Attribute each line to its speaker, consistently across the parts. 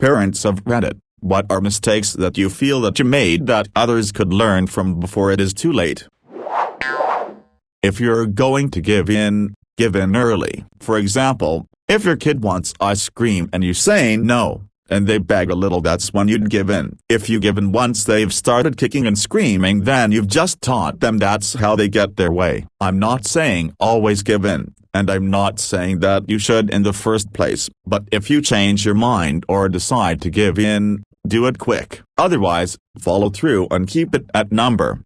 Speaker 1: Parents of Reddit, what are mistakes that you feel that you made that others could learn from before it is too late? If you're going to give in early. For example, if your kid wants ice cream and you say no, and they beg a little, that's when you'd give in. If you give in once they've started kicking and screaming, then you've just taught them that's how they get their way. I'm not saying always give in, and I'm not saying that you should in the first place, but if you change your mind or decide to give in, do it quick. Otherwise, follow through and keep it at number.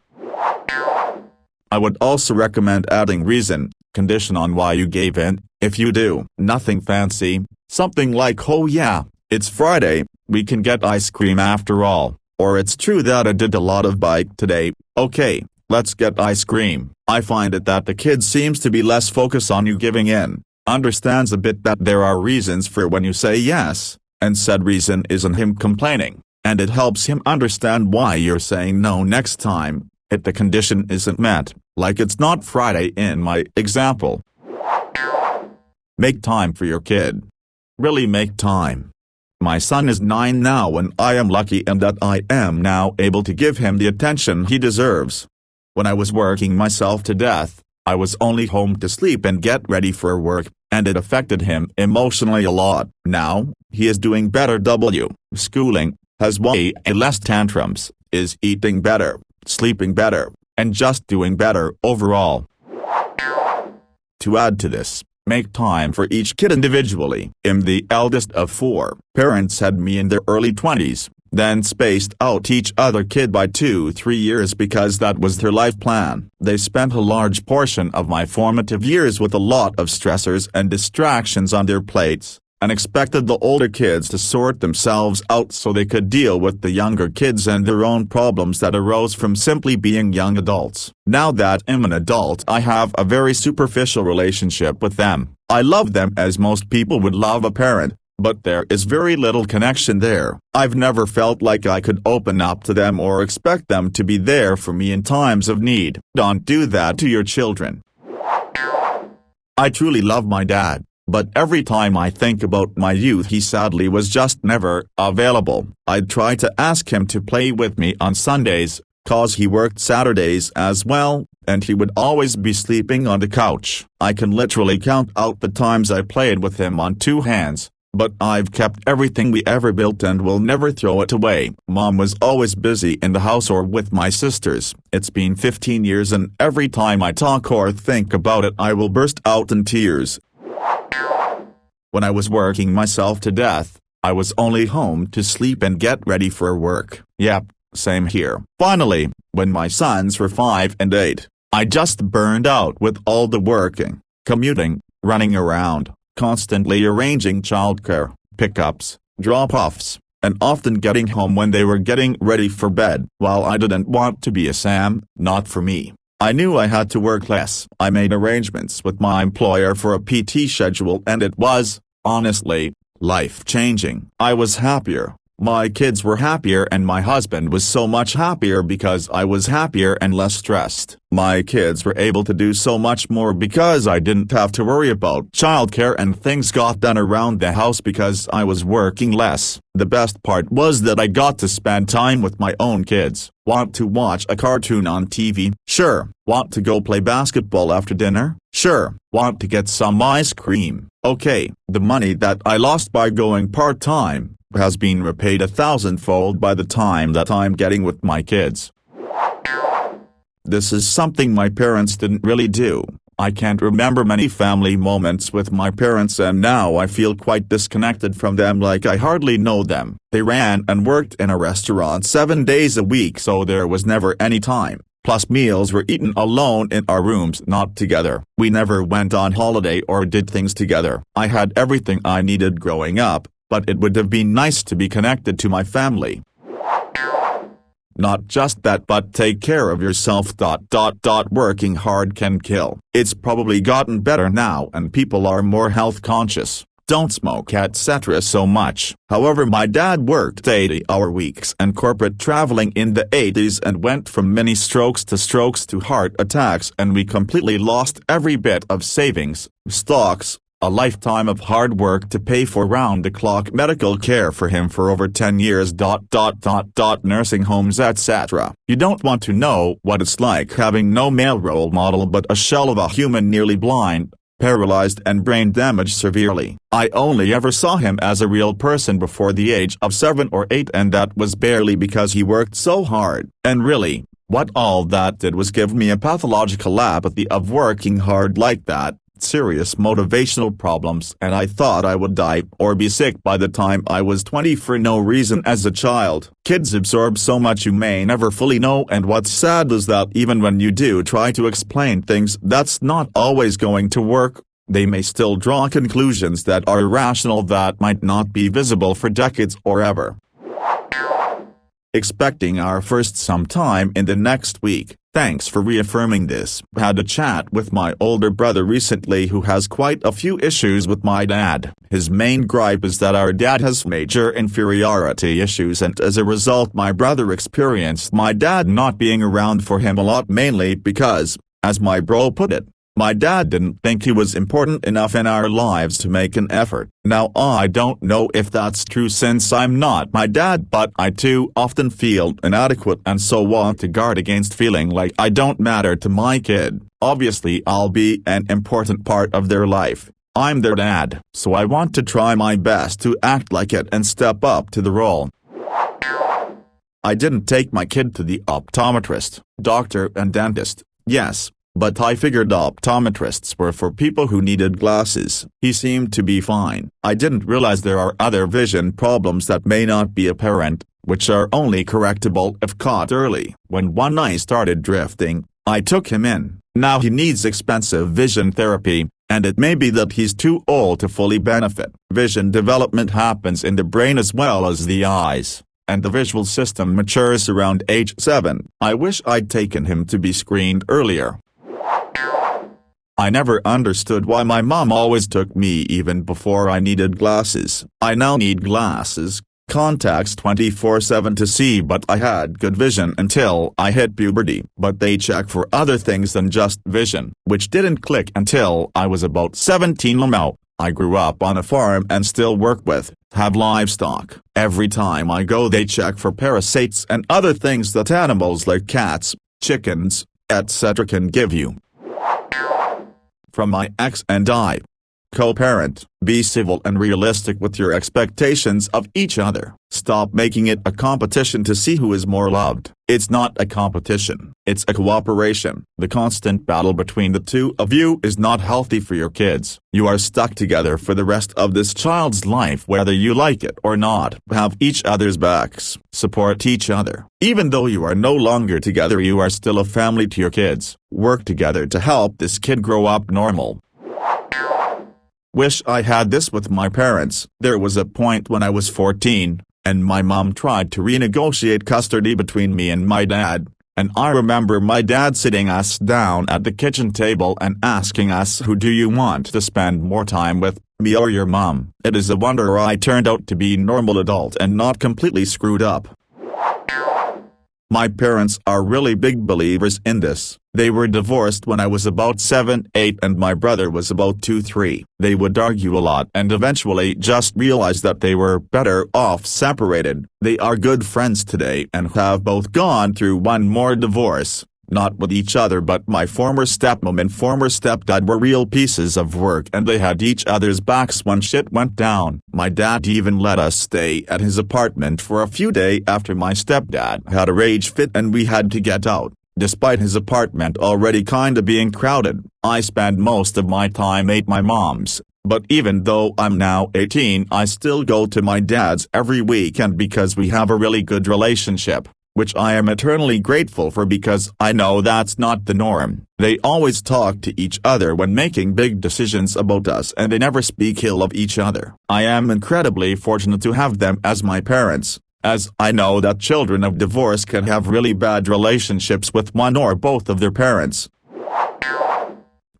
Speaker 1: I would also recommend adding reason, condition on why you gave in. If you do nothing fancy, something like, oh yeah, it's Friday, we can get ice cream after all, or it's true that I did a lot of bike today, okay, let's get ice cream. I find it that the kid seems to be less focused on you giving in, understands a bit that there are reasons for when you say yes, and said reason isn't him complaining, and it helps him understand why you're saying no next time, if the condition isn't met, like it's not Friday in my example. Make time for your kid. Really make time. My son is 9 now and I am lucky in that I am now able to give him the attention he deserves. When I was working myself to death, I was only home to sleep and get ready for work, and it affected him emotionally a lot. Now, he is doing better schooling, has way less tantrums, is eating better, sleeping better, and just doing better overall. To add to this, make time for each kid individually. I'm the eldest of 4. Parents had me in their early 20s, then spaced out each other kid by 2-3 years because that was their life plan. They spent a large portion of my formative years with a lot of stressors and distractions on their plates, and expected the older kids to sort themselves out so they could deal with the younger kids and their own problems that arose from simply being young adults. Now that I'm an adult, I have a very superficial relationship with them. I love them as most people would love a parent, but there is very little connection there. I've never felt like I could open up to them or expect them to be there for me in times of need. Don't do that to your children. I truly love my dad, but every time I think about my youth, he sadly was just never available. I'd try to ask him to play with me on Sundays, cause he worked Saturdays as well, and he would always be sleeping on the couch. I can literally count out the times I played with him on 2 hands. But I've kept everything we ever built and will never throw it away. Mom was always busy in the house or with my sisters. It's been 15 years and every time I talk or think about it I will burst out in tears. When I was working myself to death, I was only home to sleep and get ready for work. Yep, same here. Finally, when my sons were 5 and 8, I just burned out with all the working, commuting, running around, constantly arranging childcare, pickups, drop-offs, and often getting home when they were getting ready for bed. While I didn't want to be a Sam, not for me. I knew I had to work less. I made arrangements with my employer for a PT schedule and it was, honestly, life-changing. I was happier, my kids were happier and my husband was so much happier because I was happier and less stressed. My kids were able to do so much more because I didn't have to worry about childcare and things got done around the house because I was working less. The best part was that I got to spend time with my own kids. Want to watch a cartoon on TV? Sure. Want to go play basketball after dinner? Sure. Want to get some ice cream? Okay. The money that I lost by going part-time has been repaid 1,000-fold by the time that I'm getting with my kids. This is something my parents didn't really do. I can't remember many family moments with my parents and now I feel quite disconnected from them, like I hardly know them. They ran and worked in a restaurant 7 days a week, so there was never any time. Plus meals were eaten alone in our rooms, not together. We never went on holiday or did things together. I had everything I needed growing up, but it would have been nice to be connected to my family. Not just that, but take care of yourself. Working hard can kill. It's probably gotten better now and people are more health conscious, don't smoke etc. so much. However, my dad worked 80-hour weeks and corporate traveling in the 80s and went from mini strokes to heart attacks, and we completely lost every bit of savings, stocks, a lifetime of hard work to pay for round-the-clock medical care for him for over 10 years. Nursing homes etc. You don't want to know what it's like having no male role model but a shell of a human nearly blind, paralyzed and brain damaged severely. I only ever saw him as a real person before the age of 7 or 8, and that was barely because he worked so hard. And really, what all that did was give me a pathological apathy of working hard like that, serious motivational problems, and I thought I would die or be sick by the time I was 20 for no reason as a child. Kids absorb so much you may never fully know, and what's sad is that even when you do try to explain things, that's not always going to work. They may still draw conclusions that are irrational that might not be visible for decades or ever. Expecting our first sometime in the next week. Thanks for reaffirming this. Had a chat with my older brother recently who has quite a few issues with my dad. His main gripe is that our dad has major inferiority issues, and as a result my brother experienced my dad not being around for him a lot, mainly because, as my bro put it, my dad didn't think he was important enough in our lives to make an effort. Now I don't know if that's true since I'm not my dad, but I too often feel inadequate and so want to guard against feeling like I don't matter to my kid. Obviously I'll be an important part of their life. I'm their dad, so I want to try my best to act like it and step up to the role. I didn't take my kid to the optometrist, doctor and dentist, yes. But I figured optometrists were for people who needed glasses. He seemed to be fine. I didn't realize there are other vision problems that may not be apparent, which are only correctable if caught early. When one eye started drifting, I took him in. Now he needs expensive vision therapy, and it may be that he's too old to fully benefit. Vision development happens in the brain as well as the eyes, and the visual system matures around age 7. I wish I'd taken him to be screened earlier. I never understood why my mom always took me even before I needed glasses. I now need glasses, contacts 24/7 to see, but I had good vision until I hit puberty. But they check for other things than just vision, which didn't click until I was about 17. Now, I grew up on a farm and still work with, have livestock. Every time I go they check for parasites and other things that animals like cats, chickens, etc. can give you. From my ex and I. Co-parent, be civil and realistic with your expectations of each other. Stop making it a competition to see who is more loved. It's not a competition, it's a cooperation. The constant battle between the two of you is not healthy for your kids. You are stuck together for the rest of this child's life whether you like it or not. Have each other's backs. Support each other. Even though you are no longer together, you are still a family to your kids. Work together to help this kid grow up normal. Wish I had this with my parents. There was a point when I was 14, and my mom tried to renegotiate custody between me and my dad, and I remember my dad sitting us down at the kitchen table and asking us, who do you want to spend more time with, me or your mom? It is a wonder I turned out to be a normal adult and not completely screwed up. My parents are really big believers in this. They were divorced when I was about 7, 8 and my brother was about 2, 3. They would argue a lot and eventually just realized that they were better off separated. They are good friends today and have both gone through one more divorce. Not with each other, but my former stepmom and former stepdad were real pieces of work and they had each other's backs when shit went down. My dad even let us stay at his apartment for a few days after my stepdad had a rage fit and we had to get out. Despite his apartment already kinda being crowded, I spend most of my time at my mom's. But even though I'm now 18, I still go to my dad's every weekend because we have a really good relationship, which I am eternally grateful for because I know that's not the norm. They always talk to each other when making big decisions about us and they never speak ill of each other. I am incredibly fortunate to have them as my parents, as I know that children of divorce can have really bad relationships with one or both of their parents.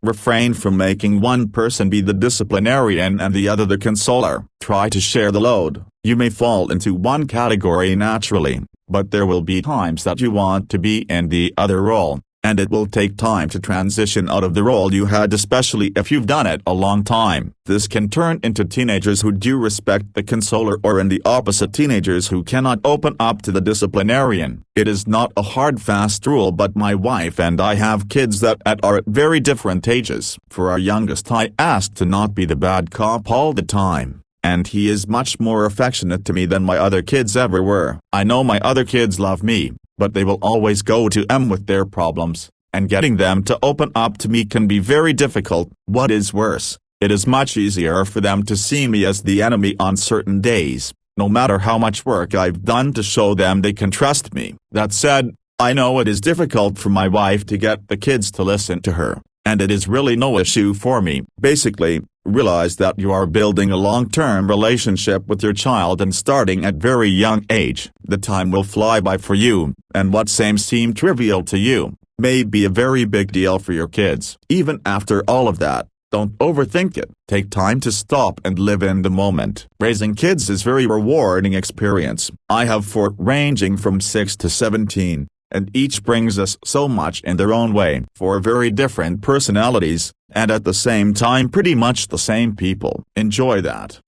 Speaker 1: Refrain from making one person be the disciplinarian and the other the consoler. Try to share the load. You may fall into one category naturally, but there will be times that you want to be in the other role. and it will take time to transition out of the role you had, especially if you've done it a long time. This can turn into teenagers who do respect the consoler, or in the opposite, teenagers who cannot open up to the disciplinarian. It is not a hard fast rule, but my wife and I have kids that are at very different ages. For our youngest, I ask to not be the bad cop all the time, and he is much more affectionate to me than my other kids ever were. I know my other kids love me, but they will always go to them with their problems, and getting them to open up to me can be very difficult. What is worse, it is much easier for them to see me as the enemy on certain days, no matter how much work I've done to show them they can trust me. That said, I know it is difficult for my wife to get the kids to listen to her, and it is really no issue for me. Basically, realize that you are building a long-term relationship with your child, and starting at very young age, the time will fly by for you, and what seem trivial to you may be a very big deal for your kids. Even after all of that, don't overthink it. Take time to stop and live in the moment. Raising kids is a very rewarding experience. I have 4 ranging from 6 to 17. And each brings us so much in their own way. 4 very different personalities, and at the same time pretty much the same people. Enjoy that.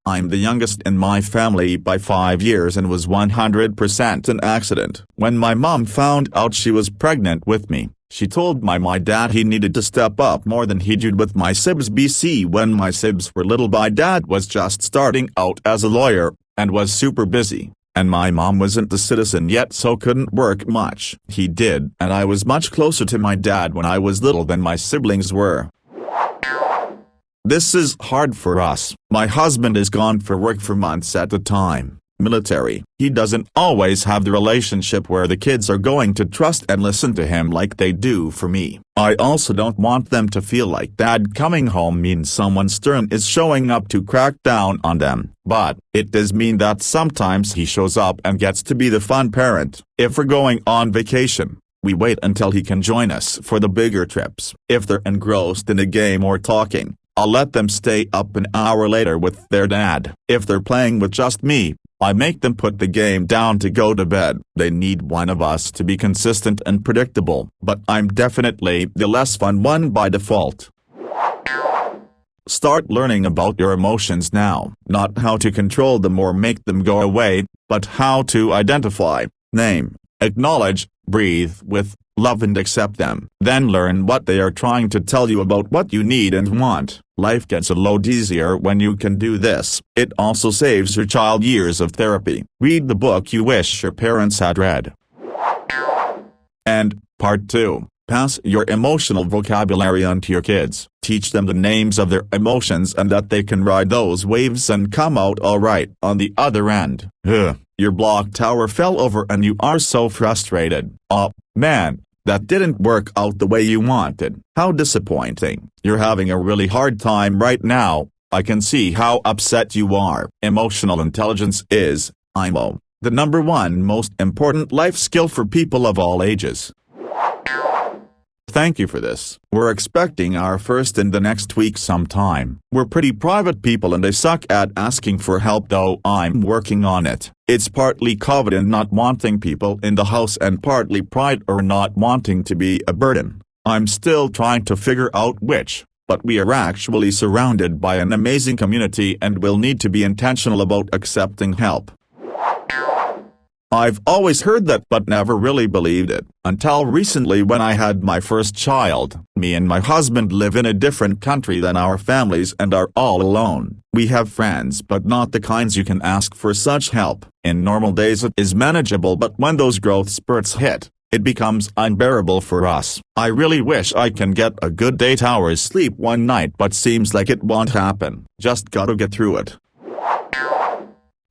Speaker 1: I'm the youngest in my family by 5 years and was 100% an accident. When my mom found out she was pregnant with me, she told my dad he needed to step up more than he did with my sibs. When my sibs were little, my dad was just starting out as a lawyer, and was super busy. And my mom wasn't a citizen yet, so couldn't work much. He did, and I was much closer to my dad when I was little than my siblings were. This is hard for us. My husband is gone for work for months at a time, military. He doesn't always have the relationship where the kids are going to trust and listen to him like they do for me. I also don't want them to feel like dad coming home means someone stern is showing up to crack down on them. But it does mean that sometimes he shows up and gets to be the fun parent. If we're going on vacation, we wait until he can join us for the bigger trips. If they're engrossed in a game or talking, I'll let them stay up an hour later with their dad. If they're playing with just me, I make them put the game down to go to bed. They need one of us to be consistent and predictable, but I'm definitely the less fun one by default. Start learning about your emotions now, not how to control them or make them go away, but how to identify, name, acknowledge, breathe with, love and accept them. Then learn what they are trying to tell you about what you need and want. Life gets a lot easier when you can do this. It also saves your child years of therapy. Read the book you wish your parents had read. And, part 2. Pass your emotional vocabulary on to your kids. Teach them the names of their emotions and that they can ride those waves and come out alright on the other end. Your block tower fell over and you are so frustrated. Oh, man, that didn't work out the way you wanted. How disappointing. You're having a really hard time right now. I can see how upset you are. Emotional intelligence is, the #1 most important life skill for people of all ages. Thank you for this. We're expecting our first in the next week sometime. We're pretty private people and I suck at asking for help, though I'm working on it. It's partly COVID and not wanting people in the house, and partly pride or not wanting to be a burden. I'm still trying to figure out which, but we are actually surrounded by an amazing community and will need to be intentional about accepting help. I've always heard that but never really believed it, until recently when I had my first child. Me and my husband live in a different country than our families and are all alone. We have friends but not the kinds you can ask for such help. In normal days it is manageable, but when those growth spurts hit, it becomes unbearable for us. I really wish I can get a good 8 hours sleep one night, but seems like it won't happen. Just gotta get through it.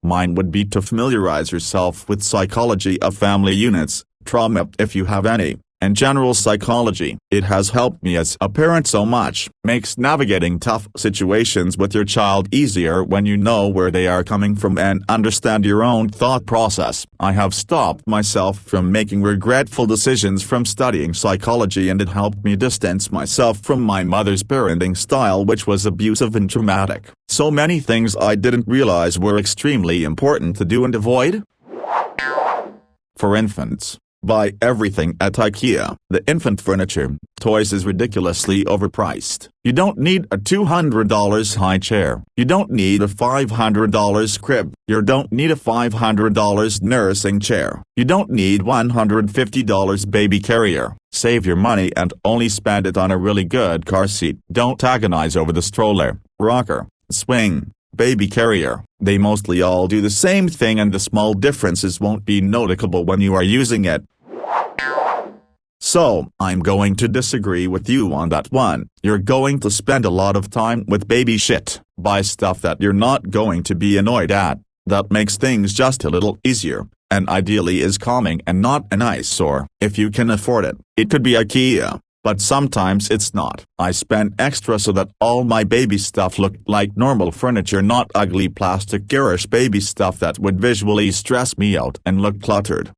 Speaker 1: Mine would be to familiarize yourself with psychology of family units, trauma if you have any, and general psychology. It has helped me as a parent so much. Makes navigating tough situations with your child easier when you know where they are coming from and understand your own thought process. I have stopped myself from making regretful decisions from studying psychology, and it helped me distance myself from my mother's parenting style, which was abusive and traumatic. So many things I didn't realize were extremely important to do and avoid. For infants, Buy everything at IKEA. The infant furniture, toys is ridiculously overpriced. You don't need a $200 high chair. You don't need a $500 crib. You don't need a $500 nursing chair. You don't need $150 baby carrier. Save your money and only spend it on a really good car seat. Don't agonize over the stroller, rocker, swing, baby carrier. They mostly all do the same thing and the small differences won't be noticeable when you are using it. So, I'm going to disagree with you on that one. You're going to spend a lot of time with baby shit. Buy stuff that you're not going to be annoyed at. That makes things just a little easier, and ideally is calming and not an eyesore. If you can afford it, it could be IKEA. But sometimes it's not. I spend extra so that all my baby stuff looked like normal furniture, not ugly plastic garish baby stuff that would visually stress me out and look cluttered.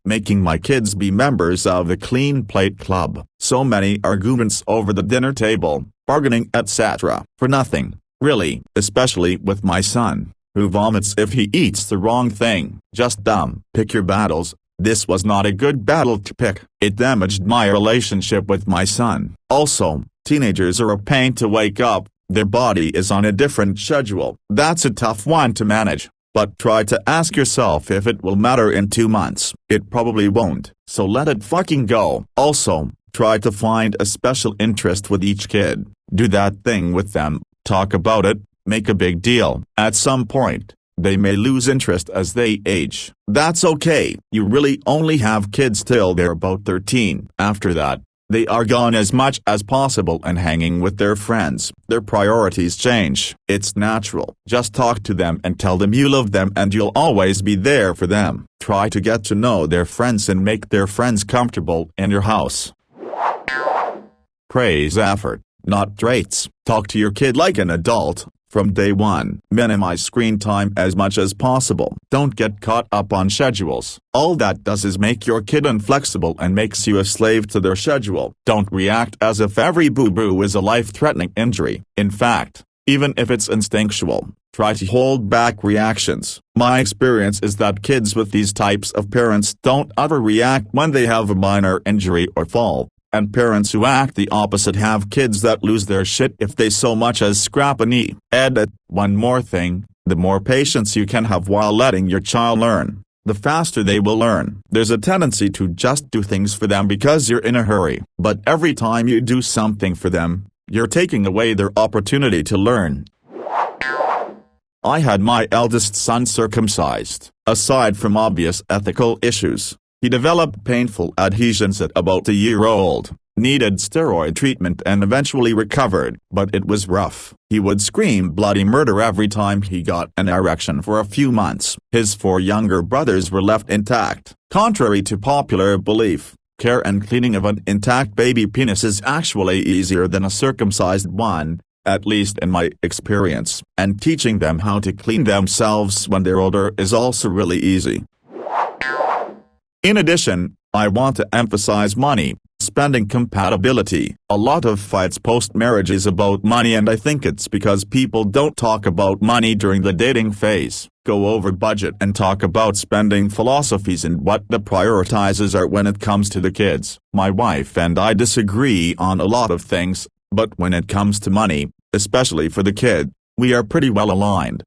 Speaker 1: Making my kids be members of the Clean Plate Club. So many arguments over the dinner table, bargaining etc. for nothing, really, especially with my son, who vomits if he eats the wrong thing. Just dumb. Pick your battles. This was not a good battle to pick. It damaged my relationship with my son. Also, teenagers are a pain to wake up. Their body is on a different schedule. That's a tough one to manage. But try to ask yourself if it will matter in 2 months. It probably won't, so let it fucking go. Also, try to find a special interest with each kid. Do that thing with them, talk about it, make a big deal. At some point, they may lose interest as they age. That's okay. You really only have kids till they're about 13. After that, they are gone as much as possible and hanging with their friends. Their priorities change. It's natural. Just talk to them and tell them you love them and you'll always be there for them. Try to get to know their friends and make their friends comfortable in your house. Praise effort, not traits. Talk to your kid like an adult. From day one, minimize screen time as much as possible. Don't get caught up on schedules. All that does is make your kid inflexible and makes you a slave to their schedule. Don't react as if every boo-boo is a life-threatening injury. In fact, even if it's instinctual, try to hold back reactions. My experience is that kids with these types of parents don't overreact when they have a minor injury or fall. And parents who act the opposite have kids that lose their shit if they so much as scrap a knee. Edit. One more thing, the more patience you can have while letting your child learn, the faster they will learn. There's a tendency to just do things for them because you're in a hurry. But every time you do something for them, you're taking away their opportunity to learn. I had my eldest son circumcised. Aside from obvious ethical issues, he developed painful adhesions at about a year old, needed steroid treatment and eventually recovered, but it was rough. He would scream bloody murder every time he got an erection for a few months. His 4 younger brothers were left intact. Contrary to popular belief, care and cleaning of an intact baby penis is actually easier than a circumcised one, at least in my experience. And teaching them how to clean themselves when they're older is also really easy. In addition, I want to emphasize money, spending compatibility. A lot of fights post-marriage is about money, and I think it's because people don't talk about money during the dating phase, go over budget and talk about spending philosophies and what the prioritizes are when it comes to the kids. My wife and I disagree on a lot of things, but when it comes to money, especially for the kid, we are pretty well aligned.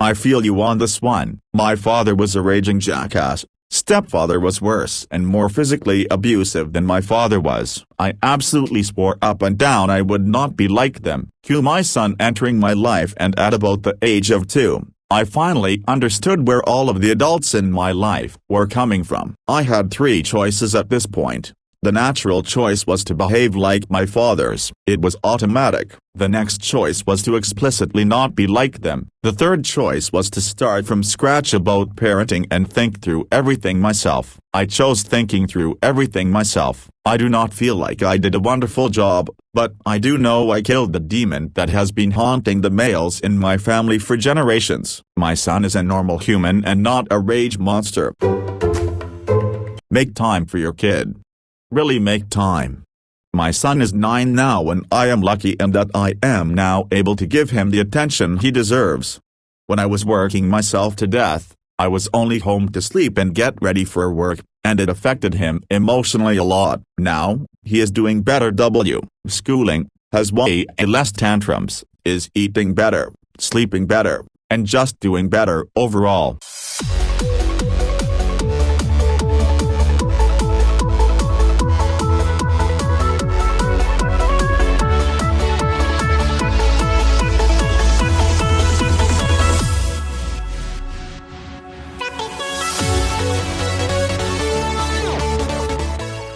Speaker 1: I feel you on this one. My father was a raging jackass. Stepfather was worse and more physically abusive than my father was. I absolutely swore up and down I would not be like them. Cue my son entering my life, and at about the age of 2, I finally understood where all of the adults in my life were coming from. I had 3 choices at this point. The natural choice was to behave like my fathers. It was automatic. The next choice was to explicitly not be like them. The third choice was to start from scratch about parenting and think through everything myself. I chose thinking through everything myself. I do not feel like I did a wonderful job, but I do know I killed the demon that has been haunting the males in my family for generations. My son is a normal human and not a rage monster. Make time for your kid. Really make time. My son is 9 now, and I am lucky in that I am now able to give him the attention he deserves. When I was working myself to death, I was only home to sleep and get ready for work, and it affected him emotionally a lot. Now, he is doing better. Schooling, has way less tantrums, is eating better, sleeping better, and just doing better overall.